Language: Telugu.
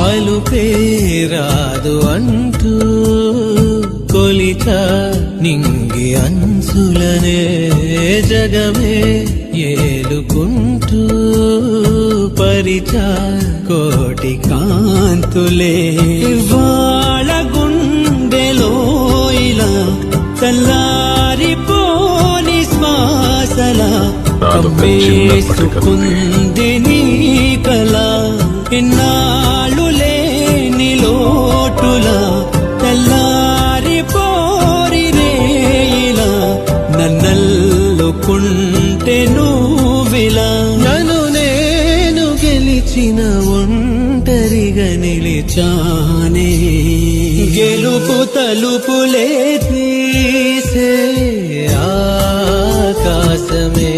అలుపే రాదు అంటూ కొలిత నింగి అంచులనే జగమే ఏలుకుంటూ పరిచ కోటి కాంతులే వాళ్ళ గుండెలో ఇలా చల్లారిపోని శ్వాసలా కమ్మేసుకుంది నీ కళ ఇన్నాళ్ళు లేని లోటులా తెల్లారిపోరిరేలా నన్నల్లుకుంటే నువ్విలా నన్ను నేను గెలిచిన ఒంటరిగా నిలిచానే గెలుపు తలుపులే తీసే ఆకాశమే